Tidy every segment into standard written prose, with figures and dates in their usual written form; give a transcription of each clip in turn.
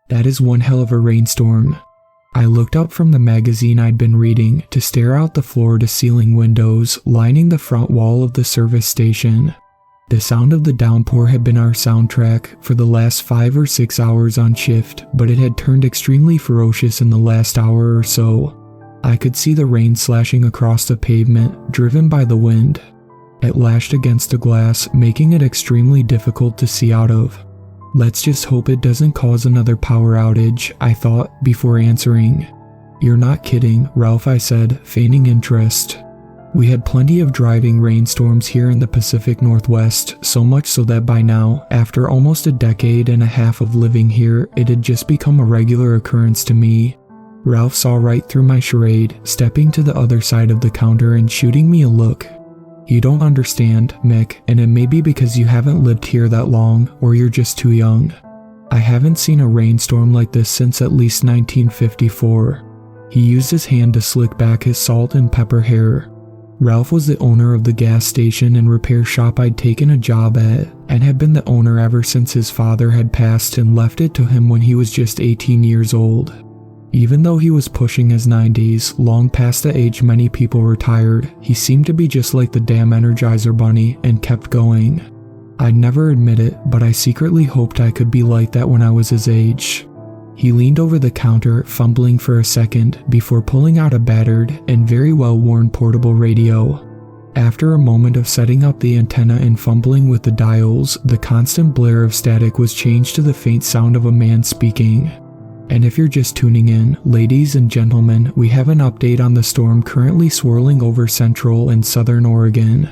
That is one hell of a rainstorm. I looked up from the magazine I'd been reading to stare out the floor-to-ceiling windows lining the front wall of the service station. The sound of the downpour had been our soundtrack for the last 5 or 6 hours on shift, but it had turned extremely ferocious in the last hour or so. I could see the rain slashing across the pavement, driven by the wind. It lashed against the glass, making it extremely difficult to see out of. Let's just hope it doesn't cause another power outage, I thought before answering. You're not kidding, Ralph, I said, feigning interest. We had plenty of driving rainstorms here in the Pacific Northwest, so much so that by now, after almost a decade and a half of living here, it had just become a regular occurrence to me. Ralph saw right through my charade, stepping to the other side of the counter and shooting me a look. You don't understand, Mick, and it may be because you haven't lived here that long, or you're just too young. I haven't seen a rainstorm like this since at least 1954. He used his hand to slick back his salt and pepper hair. Ralph was the owner of the gas station and repair shop I'd taken a job at, and had been the owner ever since his father had passed and left it to him when he was just 18 years old. Even though he was pushing his 90s, long past the age many people retired, he seemed to be just like the damn Energizer Bunny and kept going. I'd never admit it, but I secretly hoped I could be like that when I was his age. He leaned over the counter, fumbling for a second, before pulling out a battered and very well-worn portable radio. After a moment of setting up the antenna and fumbling with the dials, the constant blare of static was changed to the faint sound of a man speaking. And if you're just tuning in, ladies and gentlemen, we have an update on the storm currently swirling over central and southern Oregon.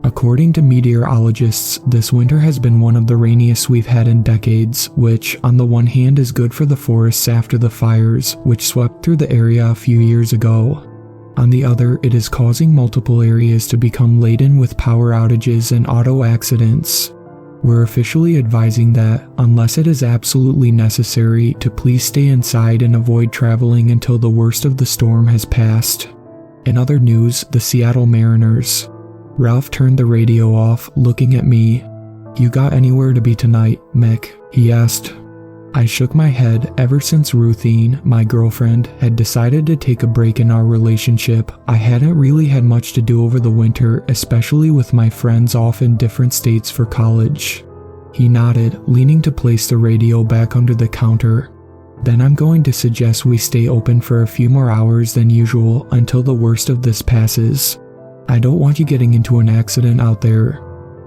According to meteorologists, this winter has been one of the rainiest we've had in decades, which, on the one hand, is good for the forests after the fires, which swept through the area a few years ago. On the other, it is causing multiple areas to become laden with power outages and auto accidents. We're officially advising that, unless it is absolutely necessary, to please stay inside and avoid traveling until the worst of the storm has passed. In other news, the Seattle Mariners. Ralph turned the radio off, looking at me. You got anywhere to be tonight, Mick? He asked. I shook my head. Ever since Ruthine, my girlfriend, had decided to take a break in our relationship, I hadn't really had much to do over the winter, especially with my friends off in different states for college. He nodded, leaning to place the radio back under the counter. Then I'm going to suggest we stay open for a few more hours than usual until the worst of this passes. I don't want you getting into an accident out there.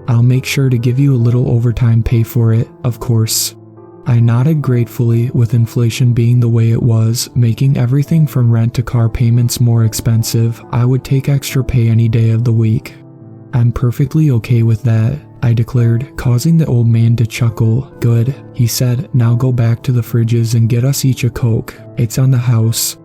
I'll make sure to give you a little overtime pay for it, of course. I nodded gratefully, with inflation being the way it was, making everything from rent to car payments more expensive. I would take extra pay any day of the week. I'm perfectly okay with that, I declared, causing the old man to chuckle. Good, he said, now go back to the fridges and get us each a Coke. It's on the house.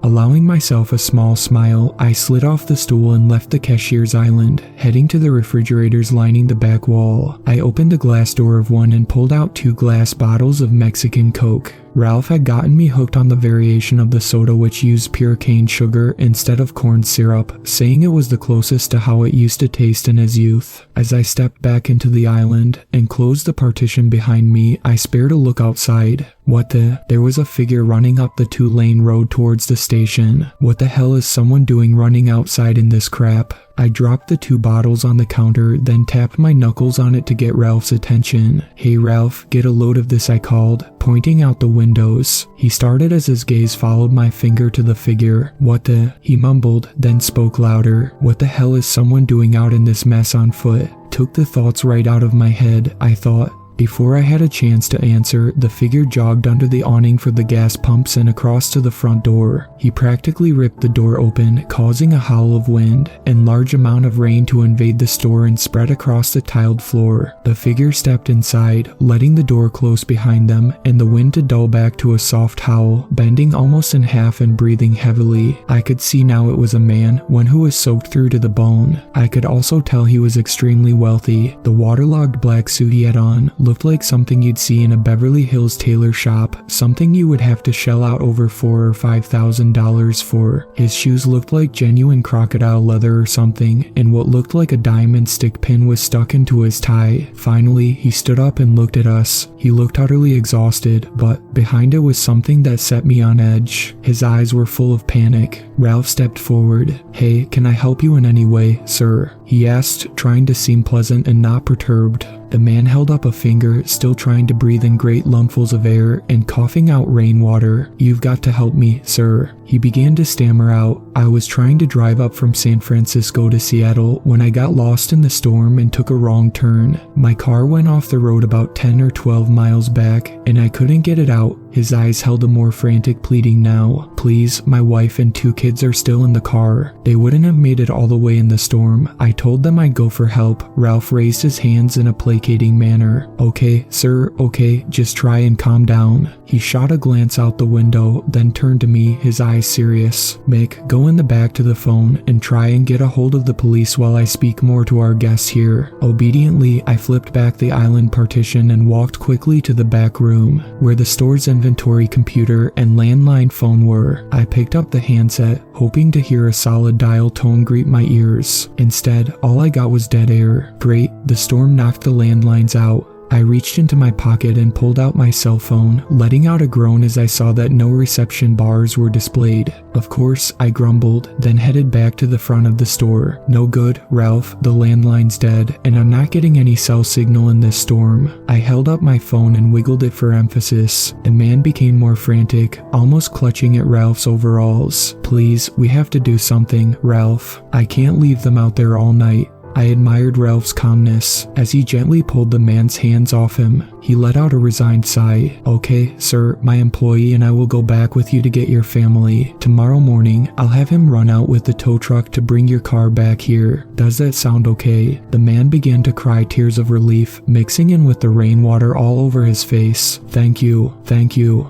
Allowing myself a small smile, I slid off the stool and left the cashier's island, heading to the refrigerators lining the back wall. I opened the glass door of one and pulled out 2 glass bottles of Mexican Coke. Ralph had gotten me hooked on the variation of the soda which used pure cane sugar instead of corn syrup, saying it was the closest to how it used to taste in his youth. As I stepped back into the island and closed the partition behind me, I spared a look outside. What the? There was a figure running up the 2-lane road towards the station. What the hell is someone doing running outside in this crap? I dropped the 2 bottles on the counter, then tapped my knuckles on it to get Ralph's attention. Hey Ralph, get a load of this, I called, pointing out the windows. He started as his gaze followed my finger to the figure. What the? He mumbled, then spoke louder. What the hell is someone doing out in this mess on foot? Took the thoughts right out of my head, I thought. Before I had a chance to answer, the figure jogged under the awning for the gas pumps and across to the front door. He practically ripped the door open, causing a howl of wind and large amount of rain to invade the store and spread across the tiled floor. The figure stepped inside, letting the door close behind them, and the wind to dull back to a soft howl, bending almost in half and breathing heavily. I could see now it was a man, one who was soaked through to the bone. I could also tell he was extremely wealthy. The waterlogged black suit he had on looked like something you'd see in a Beverly Hills tailor shop, something you would have to shell out over $4,000 or $5,000 for. His shoes looked like genuine crocodile leather or something, and what looked like a diamond stick pin was stuck into his tie. Finally, he stood up and looked at us. He looked utterly exhausted, but behind it was something that set me on edge. His eyes were full of panic. Ralph stepped forward. "Hey, can I help you in any way, sir?" he asked, trying to seem pleasant and not perturbed. The man held up a finger, still trying to breathe in great lungfuls of air and coughing out rainwater. "You've got to help me, sir." He began to stammer out. "I was trying to drive up from San Francisco to Seattle when I got lost in the storm and took a wrong turn. My car went off the road about 10 or 12 miles back, and I couldn't get it out." His eyes held a more frantic pleading now. "Please, my wife and 2 kids are still in the car. They wouldn't have made it all the way in the storm. I told them I'd go for help." Ralph raised his hands in a placating manner. "Okay, sir, okay, just try and calm down." He shot a glance out the window, then turned to me, his eyes serious. "Mick, go in the back to the phone and try and get a hold of the police while I speak more to our guests here." Obediently, I flipped back the island partition and walked quickly to the back room, where the store's inventory computer and landline phone were. I picked up the handset, hoping to hear a solid dial tone greet my ears. Instead, all I got was dead air. Great, the storm knocked the landlines out. I reached into my pocket and pulled out my cell phone, letting out a groan as I saw that no reception bars were displayed. "Of course," I grumbled, then headed back to the front of the store. "No good, Ralph, the landline's dead, and I'm not getting any cell signal in this storm." I held up my phone and wiggled it for emphasis. The man became more frantic, almost clutching at Ralph's overalls. "Please, we have to do something, Ralph. I can't leave them out there all night." I admired Ralph's calmness as he gently pulled the man's hands off him. He let out a resigned sigh. "Okay, sir, my employee and I will go back with you to get your family. Tomorrow morning, I'll have him run out with the tow truck to bring your car back here. Does that sound okay?" The man began to cry tears of relief, mixing in with the rainwater all over his face. Thank you.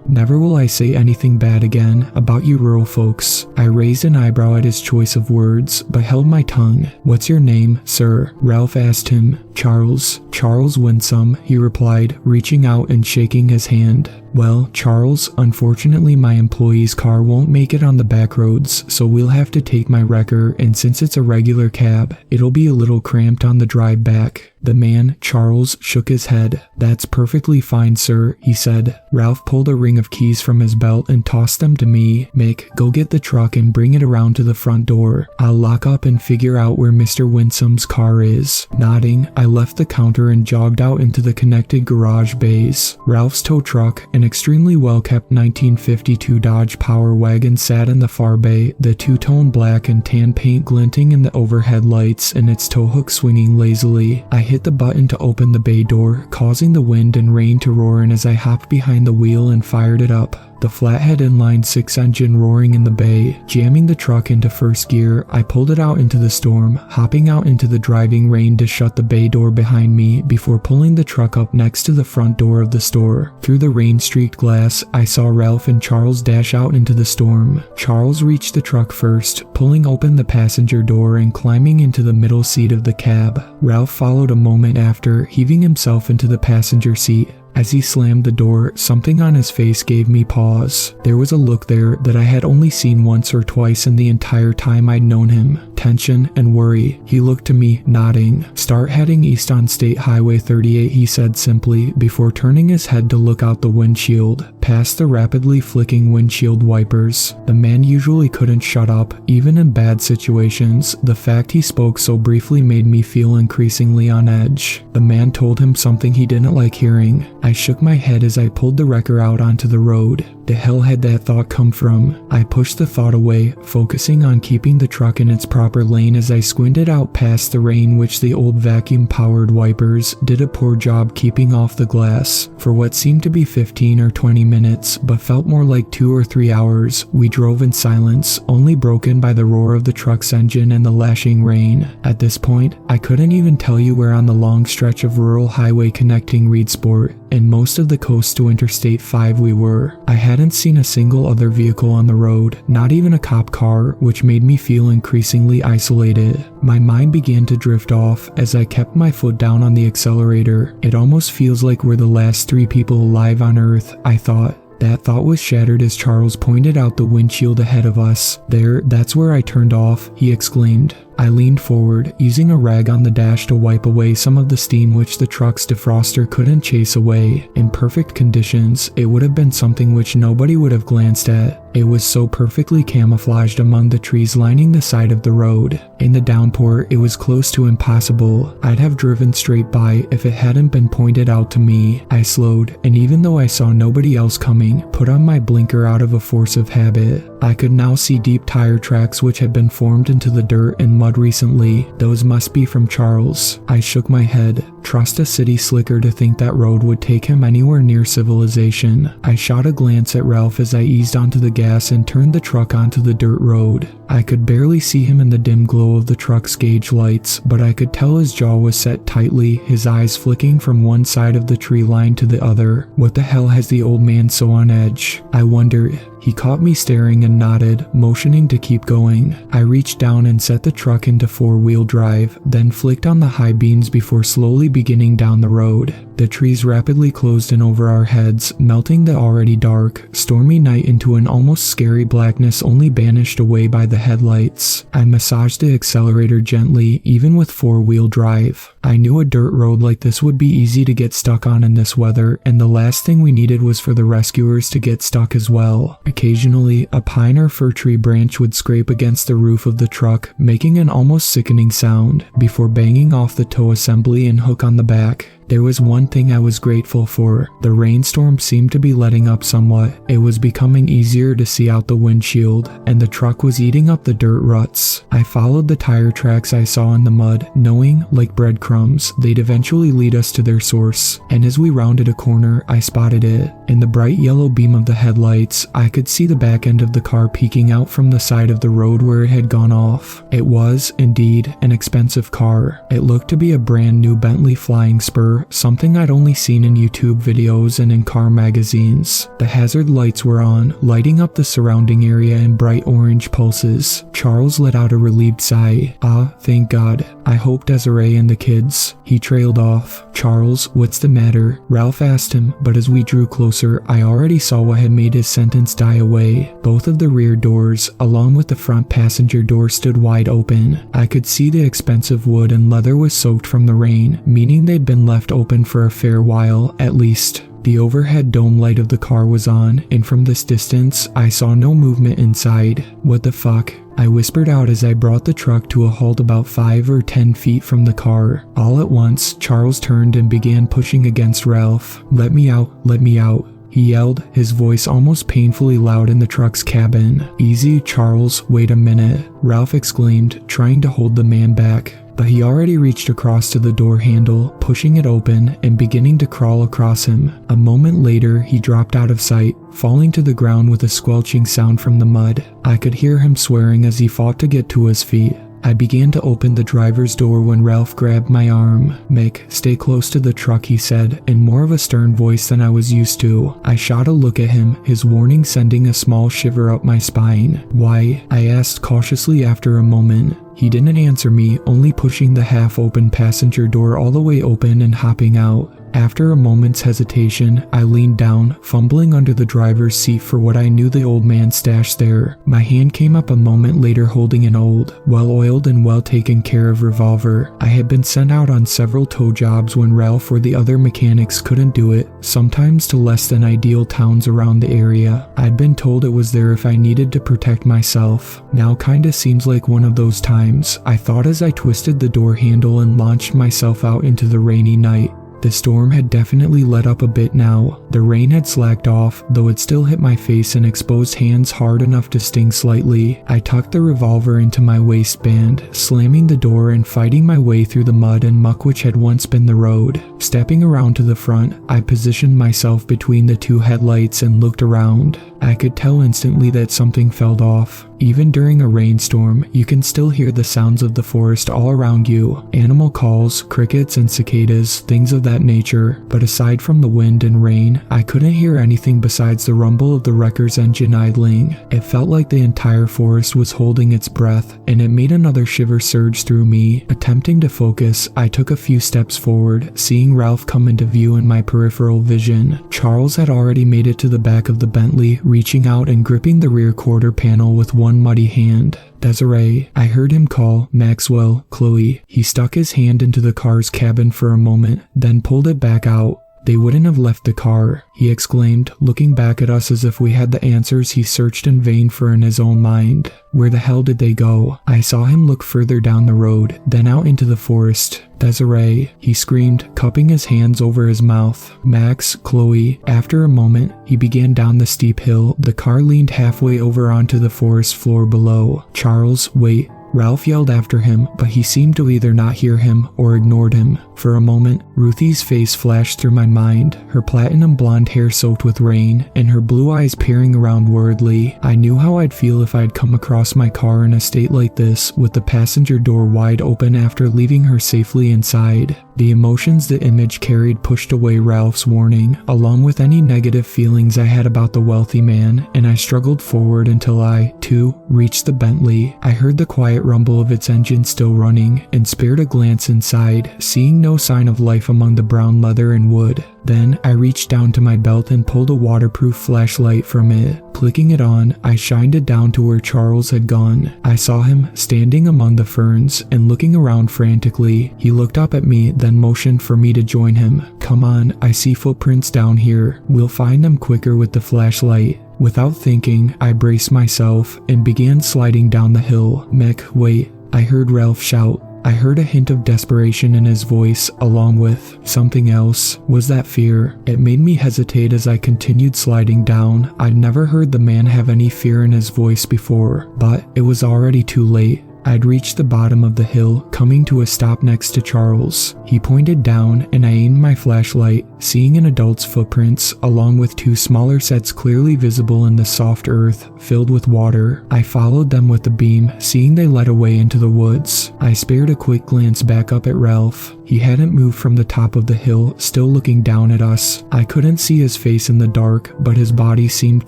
Never will I say anything bad again about you rural folks." I raised an eyebrow at his choice of words, but held my tongue. "What's your name, sir?" Ralph asked him. Charles Winsome," he replied, reaching out and shaking his hand. "Well, Charles, unfortunately my employee's car won't make it on the back roads, so we'll have to take my wrecker, and since it's a regular cab, it'll be a little cramped on the drive back." The man, Charles, shook his head. "That's perfectly fine, sir," he said. Ralph pulled a ring of keys from his belt and tossed them to me. "Mick, go get the truck and bring it around to the front door. I'll lock up and figure out where Mr. Winsome's car is." Nodding, I left the counter and jogged out into the connected garage bays. Ralph's tow truck, an extremely well-kept 1952 Dodge Power Wagon, sat in the far bay, the two-tone black and tan paint glinting in the overhead lights and its tow hook swinging lazily. I hit the button to open the bay door, causing the wind and rain to roar in as I hopped behind the wheel and fired it up. The flathead inline-6 engine roaring in the bay. Jamming the truck into first gear, I pulled it out into the storm, hopping out into the driving rain to shut the bay door behind me before pulling the truck up next to the front door of the store. Through the rain-streaked glass, I saw Ralph and Charles dash out into the storm. Charles reached the truck first, pulling open the passenger door and climbing into the middle seat of the cab. Ralph followed a moment after, heaving himself into the passenger seat. As he slammed the door, something on his face gave me pause. There was a look there that I had only seen once or twice in the entire time I'd known him. Tension and worry. He looked to me, nodding. "Start heading east on State Highway 38, he said simply, before turning his head to look out the windshield, past the rapidly flicking windshield wipers. The man usually couldn't shut up, even in bad situations. The fact he spoke so briefly made me feel increasingly on edge. The man told him something he didn't like hearing. I shook my head as I pulled the wrecker out onto the road. The hell had that thought come from? I pushed the thought away, focusing on keeping the truck in its proper lane as I squinted out past the rain, which the old vacuum-powered wipers did a poor job keeping off the glass. For what seemed to be 15 or 20 minutes, minutes, but felt more like 2 or 3 hours. We drove in silence, only broken by the roar of the truck's engine and the lashing rain. At this point, I couldn't even tell you where on the long stretch of rural highway connecting Reedsport and most of the coast to Interstate 5 we were. I hadn't seen a single other vehicle on the road, not even a cop car, which made me feel increasingly isolated. My mind began to drift off as I kept my foot down on the accelerator. It almost feels like we're the last 3 people alive on Earth, I thought. That thought was shattered as Charles pointed out the windshield ahead of us. "There, that's where I turned off," he exclaimed. I leaned forward, using a rag on the dash to wipe away some of the steam which the truck's defroster couldn't chase away. In perfect conditions, it would have been something which nobody would have glanced at. It was so perfectly camouflaged among the trees lining the side of the road. In the downpour, it was close to impossible. I'd have driven straight by if it hadn't been pointed out to me. I slowed, and even though I saw nobody else coming, put on my blinker out of a force of habit. I could now see deep tire tracks which had been formed into the dirt and mud recently. Those must be from Charles. I shook my head. Trust a city slicker to think that road would take him anywhere near civilization. I shot a glance at Ralph as I eased onto the gas and turned the truck onto the dirt road. I could barely see him in the dim glow of the truck's gauge lights, but I could tell his jaw was set tightly, his eyes flicking from one side of the tree line to the other. What the hell has the old man so on edge? I wondered. He caught me staring and nodded, motioning to keep going. I reached down and set the truck into 4-wheel drive, then flicked on the high beams before slowly beginning down the road. The trees rapidly closed in over our heads, melting the already dark, stormy night into an almost scary blackness only banished away by the headlights. I massaged the accelerator gently, even with 4-wheel drive. I knew a dirt road like this would be easy to get stuck on in this weather, and the last thing we needed was for the rescuers to get stuck as well. Occasionally, a pine or fir tree branch would scrape against the roof of the truck, making an almost sickening sound, before banging off the tow assembly and hook on the back. There was one thing I was grateful for. The rainstorm seemed to be letting up somewhat. It was becoming easier to see out the windshield, and the truck was eating up the dirt ruts. I followed the tire tracks I saw in the mud, knowing, like breadcrumbs, they'd eventually lead us to their source. And as we rounded a corner, I spotted it. In the bright yellow beam of the headlights, I could see the back end of the car peeking out from the side of the road where it had gone off. It was, indeed, an expensive car. It looked to be a brand new Bentley Flying Spur, something I'd only seen in YouTube videos and in car magazines. The hazard lights were on, lighting up the surrounding area in bright orange pulses. Charles let out a relieved sigh. "Ah, thank God. I hope Desiree and the kids." He trailed off. "Charles, what's the matter?" Ralph asked him, but as we drew closer, I already saw what had made his sentence die away. Both of the rear doors, along with the front passenger door, stood wide open. I could see the expensive wood and leather was soaked from the rain, meaning they'd been left open for a fair while, at least. The overhead dome light of the car was on, and from this distance, I saw no movement inside. "What the fuck?" I whispered out as I brought the truck to a halt about 5 or 10 feet from the car. All at once, Charles turned and began pushing against Ralph. "Let me out, let me out," he yelled, his voice almost painfully loud in the truck's cabin. "Easy, Charles, wait a minute," Ralph exclaimed, trying to hold the man back. But he already reached across to the door handle, pushing it open and beginning to crawl across him. A moment later, he dropped out of sight, falling to the ground with a squelching sound from the mud. I could hear him swearing as he fought to get to his feet. I began to open the driver's door when Ralph grabbed my arm. "Mick, stay close to the truck," he said, in more of a stern voice than I was used to. I shot a look at him, his warning sending a small shiver up my spine. "Why?" I asked cautiously after a moment. He didn't answer me, only pushing the half-open passenger door all the way open and hopping out. After a moment's hesitation, I leaned down, fumbling under the driver's seat for what I knew the old man stashed there. My hand came up a moment later holding an old, well-oiled and well-taken care of revolver. I had been sent out on several tow jobs when Ralph or the other mechanics couldn't do it, sometimes to less than ideal towns around the area. I'd been told it was there if I needed to protect myself. Now kinda seems like one of those times, I thought as I twisted the door handle and launched myself out into the rainy night. The storm had definitely let up a bit now. The rain had slacked off, though it still hit my face and exposed hands hard enough to sting slightly. I tucked the revolver into my waistband, slamming the door and fighting my way through the mud and muck which had once been the road. Stepping around to the front, I positioned myself between the two headlights and looked around. I could tell instantly that something felt off. Even during a rainstorm, you can still hear the sounds of the forest all around you. Animal calls, crickets and cicadas, things of that nature. But aside from the wind and rain, I couldn't hear anything besides the rumble of the wrecker's engine idling. It felt like the entire forest was holding its breath, and it made another shiver surge through me. Attempting to focus, I took a few steps forward, seeing Ralph come into view in my peripheral vision. Charles had already made it to the back of the Bentley, reaching out and gripping the rear quarter panel with one muddy hand. Desiree, I heard him call. Maxwell, Chloe. He stuck his hand into the car's cabin for a moment, then pulled it back out. They wouldn't have left the car, he exclaimed, looking back at us as if we had the answers he searched in vain for in his own mind. Where the hell did they go? I saw him look further down the road, then out into the forest. Desiree, he screamed, cupping his hands over his mouth. Max, Chloe. After a moment, he began down the steep hill. The car leaned halfway over onto the forest floor below. Charles, wait. Ralph yelled after him, but he seemed to either not hear him or ignored him. For a moment, Ruthie's face flashed through my mind, her platinum blonde hair soaked with rain, and her blue eyes peering around worriedly. I knew how I'd feel if I'd come across my car in a state like this, with the passenger door wide open after leaving her safely inside. The emotions the image carried pushed away Ralph's warning, along with any negative feelings I had about the wealthy man, and I struggled forward until I, too, reached the Bentley. I heard the quiet rumble of its engine still running, and spared a glance inside, seeing no sign of life among the brown leather and wood. Then I reached down to my belt and pulled a waterproof flashlight from it. Clicking it on, I shined it down to where Charles had gone. I saw him standing among the ferns and looking around frantically. He looked up at me, then motioned for me to join him. Come on, I see footprints down here. We'll find them quicker with the flashlight. Without thinking, I braced myself and began sliding down the hill. Mick, wait, I heard Ralph shout. I heard a hint of desperation in his voice, along with something else. Was that fear? It made me hesitate as I continued sliding down. I'd never heard the man have any fear in his voice before, but it was already too late. I'd reached the bottom of the hill, coming to a stop next to Charles. He pointed down, and I aimed my flashlight, seeing an adult's footprints, along with two smaller sets clearly visible in the soft earth, filled with water. I followed them with the beam, seeing they led away into the woods. I spared a quick glance back up at Ralph. He hadn't moved from the top of the hill, still looking down at us. I couldn't see his face in the dark, but his body seemed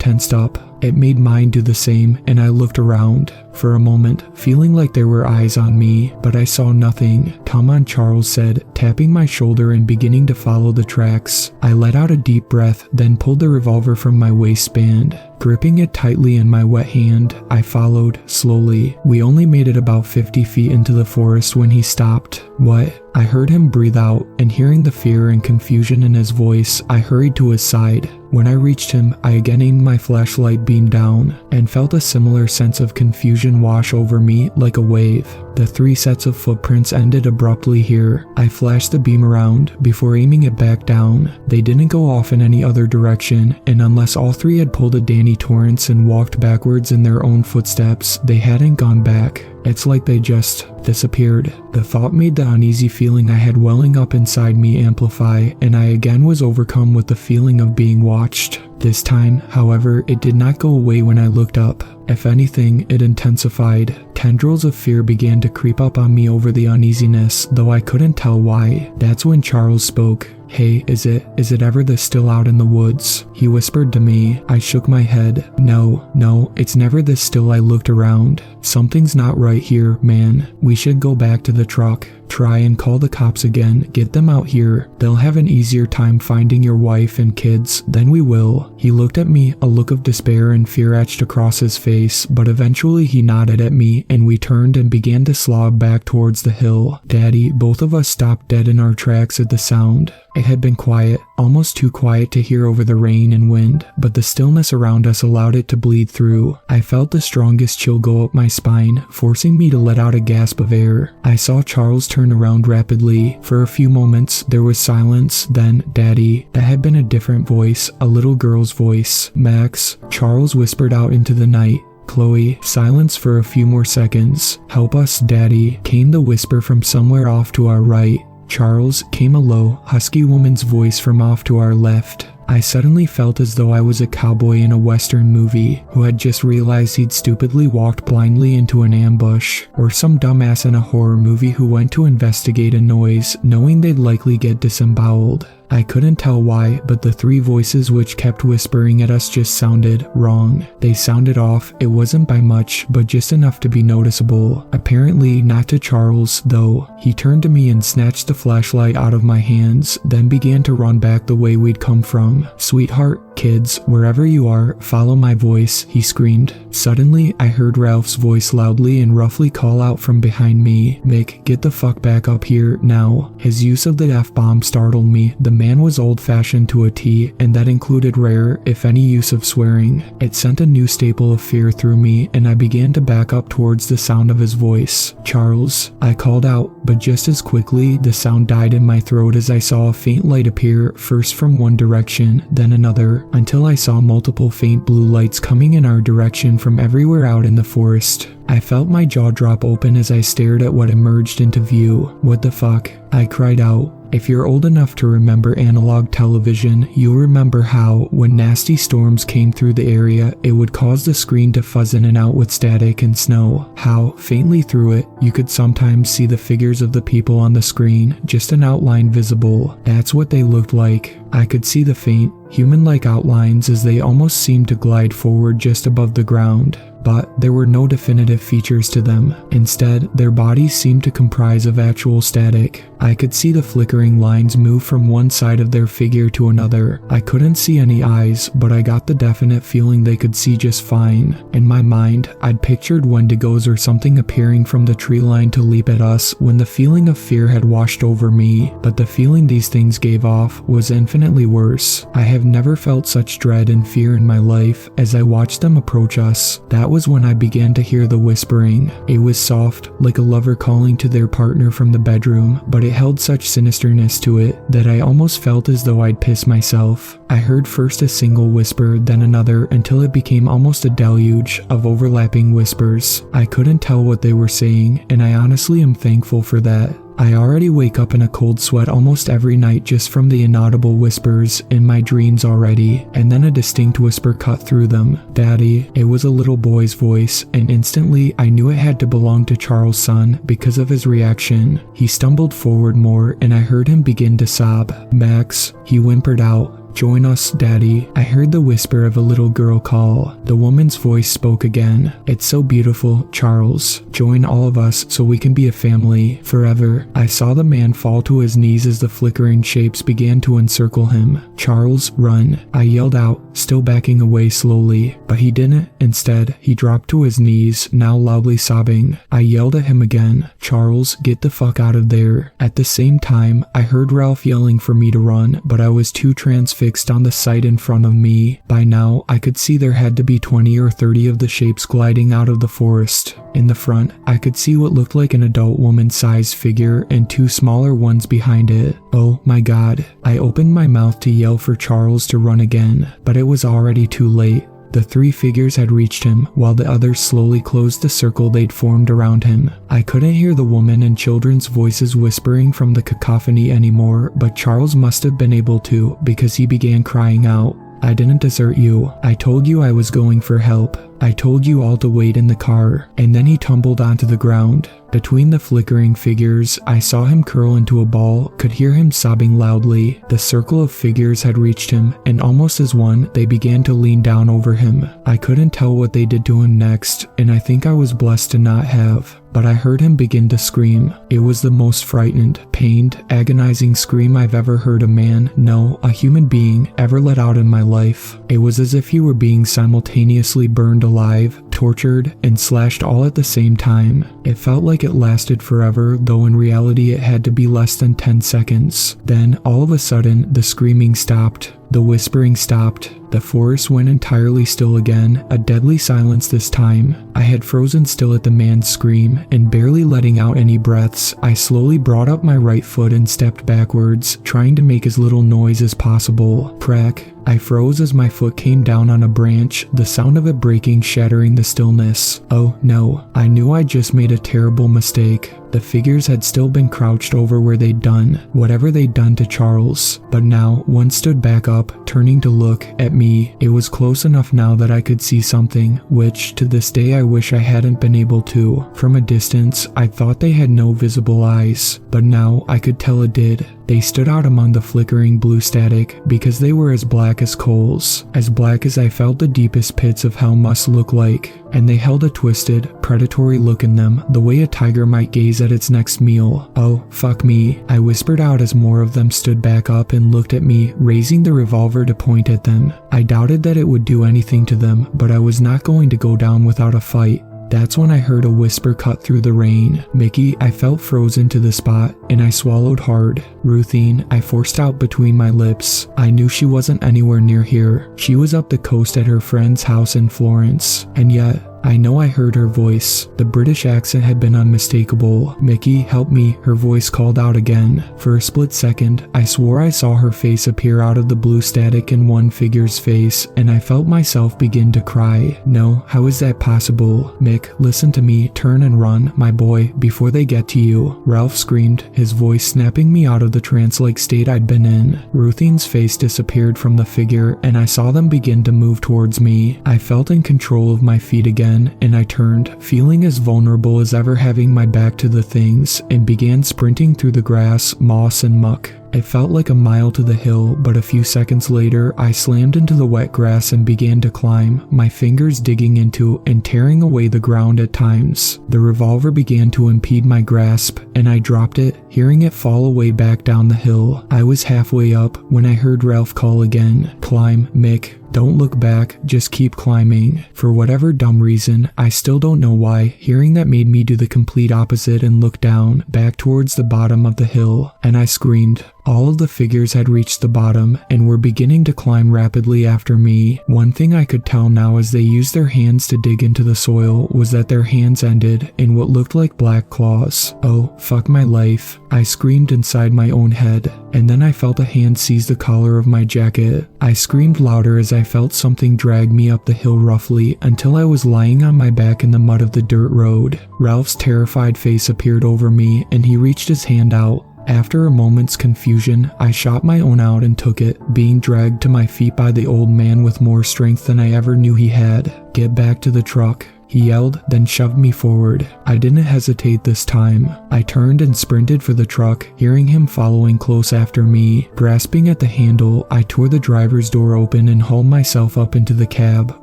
tensed up. It made mine do the same, and I looked around. For a moment, feeling like there were eyes on me, but I saw nothing. Come on, Charles said, tapping my shoulder and beginning to follow the tracks. I let out a deep breath, then pulled the revolver from my waistband. Gripping it tightly in my wet hand, I followed, slowly. We only made it about 50 feet into the forest when he stopped. What? I heard him breathe out, and hearing the fear and confusion in his voice, I hurried to his side. When I reached him, I again aimed my flashlight beam down, and felt a similar sense of confusion wash over me like a wave. The three sets of footprints ended abruptly here. I flashed the beam around, before aiming it back down. They didn't go off in any other direction, and unless all three had pulled a Danny Torrance and walked backwards in their own footsteps, they hadn't gone back. It's like they just disappeared. The thought made the uneasy feeling I had welling up inside me amplify, and I again was overcome with the feeling of being watched. This time, however, it did not go away when I looked up. If anything, it intensified. Tendrils of fear began to creep up on me over the uneasiness, though I couldn't tell why. That's when Charles spoke. Hey, is it ever this still out in the woods? He whispered to me. I shook my head. No, it's never this still. I looked around. Something's not right here, man. We should go back to the truck. Try and call the cops again. Get them out here. They'll have an easier time finding your wife and kids than we will. He looked at me, a look of despair and fear etched across his face, but eventually he nodded at me and we turned and began to slog back towards the hill. Daddy, both of us stopped dead in our tracks at the sound. It had been quiet, almost too quiet to hear over the rain and wind, but the stillness around us allowed it to bleed through. I felt the strongest chill go up my spine, forcing me to let out a gasp of air. I saw Charles turn around rapidly. For a few moments, there was silence, then, "Daddy." That had been a different voice, a little girl's voice. "Max," Charles whispered out into the night. "Chloe." Silence for a few more seconds. "Help us, Daddy," came the whisper from somewhere off to our right. "Charles," came a low, husky woman's voice from off to our left. I suddenly felt as though I was a cowboy in a western movie who had just realized he'd stupidly walked blindly into an ambush, or some dumbass in a horror movie who went to investigate a noise knowing they'd likely get disemboweled. I couldn't tell why, but the three voices which kept whispering at us just sounded wrong. They sounded off. It wasn't by much, but just enough to be noticeable. Apparently not to Charles, though. He turned to me and snatched the flashlight out of my hands, then began to run back the way we'd come from. "Sweetheart, kids, wherever you are, follow my voice," he screamed. Suddenly, I heard Ralph's voice loudly and roughly call out from behind me, "Mick, get the fuck back up here, now." His use of the F-bomb startled me. The man was old-fashioned to a T, and that included rare, if any, use of swearing. It sent a new staple of fear through me, and I began to back up towards the sound of his voice. "Charles," I called out, but just as quickly, the sound died in my throat as I saw a faint light appear, first from one direction, then another, until I saw multiple faint blue lights coming in our direction from everywhere out in the forest. I felt my jaw drop open as I stared at what emerged into view. "What the fuck?" I cried out. If you're old enough to remember analog television, you'll remember how, when nasty storms came through the area, it would cause the screen to fuzz in and out with static and snow. How, faintly through it, you could sometimes see the figures of the people on the screen, just an outline visible. That's what they looked like. I could see the faint, human-like outlines as they almost seemed to glide forward just above the ground. But there were no definitive features to them. Instead, their bodies seemed to comprise of actual static. I could see the flickering lines move from one side of their figure to another. I couldn't see any eyes, but I got the definite feeling they could see just fine. In my mind, I'd pictured Wendigos or something appearing from the tree line to leap at us when the feeling of fear had washed over me, but the feeling these things gave off was infinitely worse. I have never felt such dread and fear in my life as I watched them approach us. That was when I began to hear the whispering. It was soft, like a lover calling to their partner from the bedroom, but it held such sinisterness to it that I almost felt as though I'd piss myself. I heard first a single whisper, then another, until it became almost a deluge of overlapping whispers. I couldn't tell what they were saying, and I honestly am thankful for that. I already wake up in a cold sweat almost every night just from the inaudible whispers in my dreams already, and then a distinct whisper cut through them. "Daddy." It was a little boy's voice, and instantly I knew it had to belong to Charles' son because of his reaction. He stumbled forward more, and I heard him begin to sob. "Max," he whimpered out. "Join us, Daddy." I heard the whisper of a little girl call. The woman's voice spoke again. "It's so beautiful, Charles. Join all of us so we can be a family forever." I saw the man fall to his knees as the flickering shapes began to encircle him. "Charles, run," I yelled out, still backing away slowly. But he didn't. Instead, he dropped to his knees, now loudly sobbing. I yelled at him again. "Charles, get the fuck out of there." At the same time, I heard Ralph yelling for me to run, but I was too transfixed on the sight in front of me. By now, I could see there had to be 20 or 30 of the shapes gliding out of the forest. In the front, I could see what looked like an adult woman-sized figure and two smaller ones behind it. Oh my god. I opened my mouth to yell for Charles to run again, but it was already too late. The three figures had reached him, while the others slowly closed the circle they'd formed around him. I couldn't hear the woman and children's voices whispering from the cacophony anymore, but Charles must have been able to, because he began crying out. "I didn't desert you. I told you I was going for help. I told you all to wait in the car." And then he tumbled onto the ground. Between the flickering figures, I saw him curl into a ball, could hear him sobbing loudly. The circle of figures had reached him, and almost as one, they began to lean down over him. I couldn't tell what they did to him next, and I think I was blessed to not have. But I heard him begin to scream. It was the most frightened, pained, agonizing scream I've ever heard a man, no, a human being, ever let out in my life. It was as if he were being simultaneously burned alive, tortured, and slashed all at the same time. It felt like it lasted forever, though in reality it had to be less than 10 seconds. Then, all of a sudden, the screaming stopped. The whispering stopped. The forest went entirely still again, a deadly silence this time. I had frozen still at the man's scream, and barely letting out any breaths, I slowly brought up my right foot and stepped backwards, trying to make as little noise as possible. Crack. I froze as my foot came down on a branch, the sound of it breaking shattering the stillness. Oh no, I knew I just made a terrible mistake. The figures had still been crouched over where they'd done whatever they'd done to Charles, but now one stood back up, turning to look at me. It was close enough now that I could see something, which to this day I wish I hadn't been able to. From a distance, I thought they had no visible eyes, but now I could tell it did. They stood out among the flickering blue static because they were as black as coals, as black as I felt the deepest pits of hell must look like, and they held a twisted, predatory look in them, the way a tiger might gaze at its next meal. Oh, fuck me, I whispered out as more of them stood back up and looked at me, raising the revolver to point at them. I doubted that it would do anything to them, but I was not going to go down without a fight. That's when I heard a whisper cut through the rain. Mickey, I felt frozen to the spot, and I swallowed hard. Ruthine, I forced out between my lips. I knew she wasn't anywhere near here. She was up the coast at her friend's house in Florence, and yet, I know I heard her voice. The British accent had been unmistakable. Mickey, help me, her voice called out again. For a split second, I swore I saw her face appear out of the blue static in one figure's face, and I felt myself begin to cry. No, how is that possible? Mick, listen to me, turn and run, my boy, before they get to you. Ralph screamed, his voice snapping me out of the trance-like state I'd been in. Ruthine's face disappeared from the figure, and I saw them begin to move towards me. I felt in control of my feet again, and I turned, feeling as vulnerable as ever, having my back to the things, and began sprinting through the grass, moss, and muck. It felt like a mile to the hill, but a few seconds later, I slammed into the wet grass and began to climb, my fingers digging into and tearing away the ground at times. The revolver began to impede my grasp, and I dropped it, hearing it fall away back down the hill. I was halfway up when I heard Ralph call again. Climb, Mick. Don't look back, just keep climbing. For whatever dumb reason, I still don't know why, hearing that made me do the complete opposite and look down, back towards the bottom of the hill, and I screamed. All of the figures had reached the bottom and were beginning to climb rapidly after me. One thing I could tell now as they used their hands to dig into the soil was that their hands ended in what looked like black claws. Oh, fuck my life. I screamed inside my own head, and then I felt a hand seize the collar of my jacket. I screamed louder as I felt something drag me up the hill roughly until I was lying on my back in the mud of the dirt road. Ralph's terrified face appeared over me, and he reached his hand out. After a moment's confusion, I shot my own out and took it, being dragged to my feet by the old man with more strength than I ever knew he had. Get back to the truck, he yelled, then shoved me forward. I didn't hesitate this time. I turned and sprinted for the truck, hearing him following close after me. Grasping at the handle, I tore the driver's door open and hauled myself up into the cab,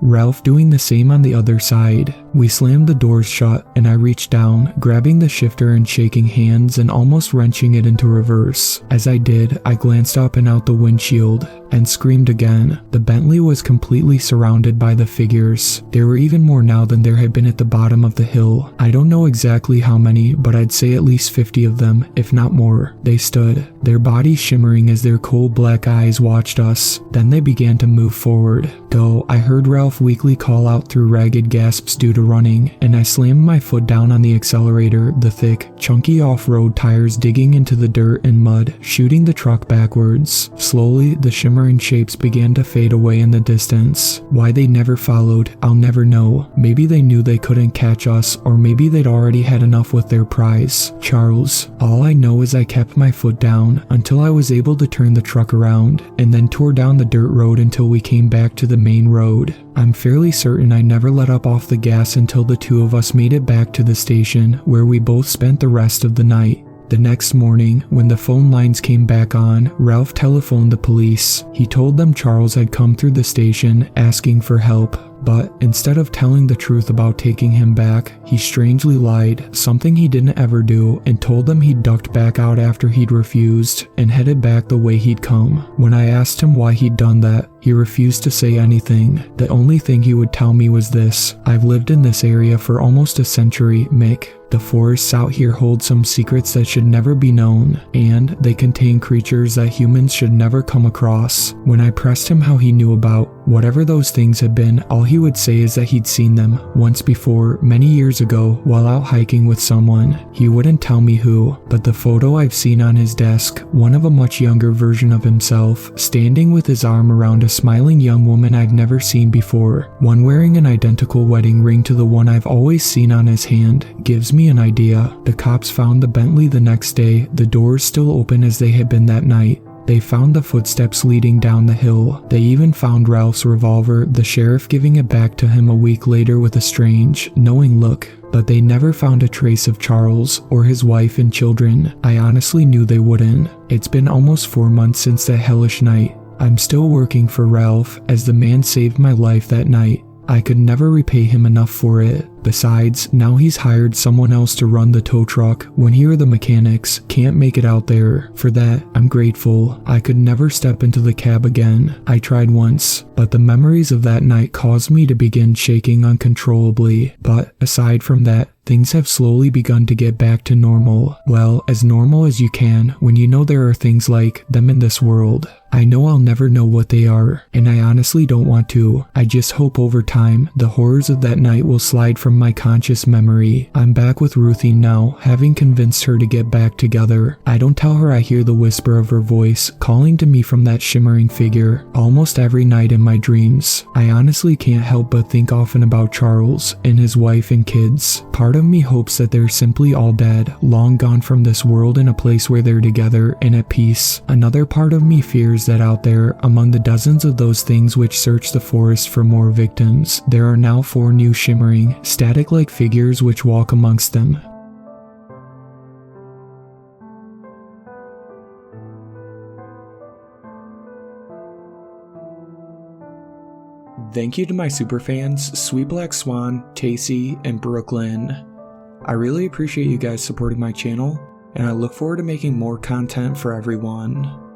Ralph doing the same on the other side. We slammed the doors shut, and I reached down, grabbing the shifter and shaking hands and almost wrenching it into reverse. As I did, I glanced up and out the windshield, and screamed again. The Bentley was completely surrounded by the figures. There were even more now than there had been at the bottom of the hill. I don't know exactly how many, but I'd say at least 50 of them, if not more. They stood, their bodies shimmering as their cold black eyes watched us. Then they began to move forward. Go, I heard Ralph weakly call out through ragged gasps due to running, and I slammed my foot down on the accelerator, the thick, chunky off-road tires digging into the dirt and mud, shooting the truck backwards. Slowly, the shimmering shapes began to fade away in the distance. Why they never followed, I'll never know. Maybe they knew they couldn't catch us, or maybe they'd already had enough with their prize. Charles. All I know is I kept my foot down until I was able to turn the truck around, and then tore down the dirt road until we came back to the main road. I'm fairly certain I never let up off the gas until the two of us made it back to the station, where we both spent the rest of the night. The next morning, when the phone lines came back on, Ralph telephoned the police. He told them Charles had come through the station asking for help, but instead of telling the truth about taking him back, he strangely lied, something he didn't ever do, and told them he'd ducked back out after he'd refused and headed back the way he'd come. When I asked him why he'd done that, he refused to say anything. The only thing he would tell me was this: "I've lived in this area for almost a century, Mick. The forests out here hold some secrets that should never be known, and they contain creatures that humans should never come across." When I pressed him how he knew about whatever those things had been, all he would say is that he'd seen them once before, many years ago, while out hiking with someone. He wouldn't tell me who, but the photo I've seen on his desk, one of a much younger version of himself, standing with his arm around a smiling young woman I'd never seen before, one wearing an identical wedding ring to the one I've always seen on his hand, gives me an idea. The cops found the Bentley the next day, the doors still open as they had been that night. They found the footsteps leading down the hill. They even found Ralph's revolver, the sheriff giving it back to him a week later with a strange, knowing look. But they never found a trace of Charles or his wife and children. I honestly knew they wouldn't. It's been almost 4 months since that hellish night. I'm still working for Ralph, as the man saved my life that night. I could never repay him enough for it. Besides, now he's hired someone else to run the tow truck when he or the mechanics can't make it out there. For that, I'm grateful. I could never step into the cab again. I tried once, but the memories of that night caused me to begin shaking uncontrollably. But aside from that, things have slowly begun to get back to normal. Well, as normal as you can when you know there are things like them in this world. I know I'll never know what they are, and I honestly don't want to. I just hope over time, the horrors of that night will slide from my conscious memory. I'm back with Ruthie now, having convinced her to get back together. I don't tell her I hear the whisper of her voice calling to me from that shimmering figure almost every night in my dreams. I honestly can't help but think often about Charles and his wife and kids. Part of me hopes that they're simply all dead, long gone from this world, in a place where they're together and at peace. Another part of me fears that out there, among the dozens of those things which search the forest for more victims, there are now 4 new shimmering, static-like figures which walk amongst them. Thank you to my superfans, Sweet Black Swan, Tacy, and Brooklyn. I really appreciate you guys supporting my channel, and I look forward to making more content for everyone.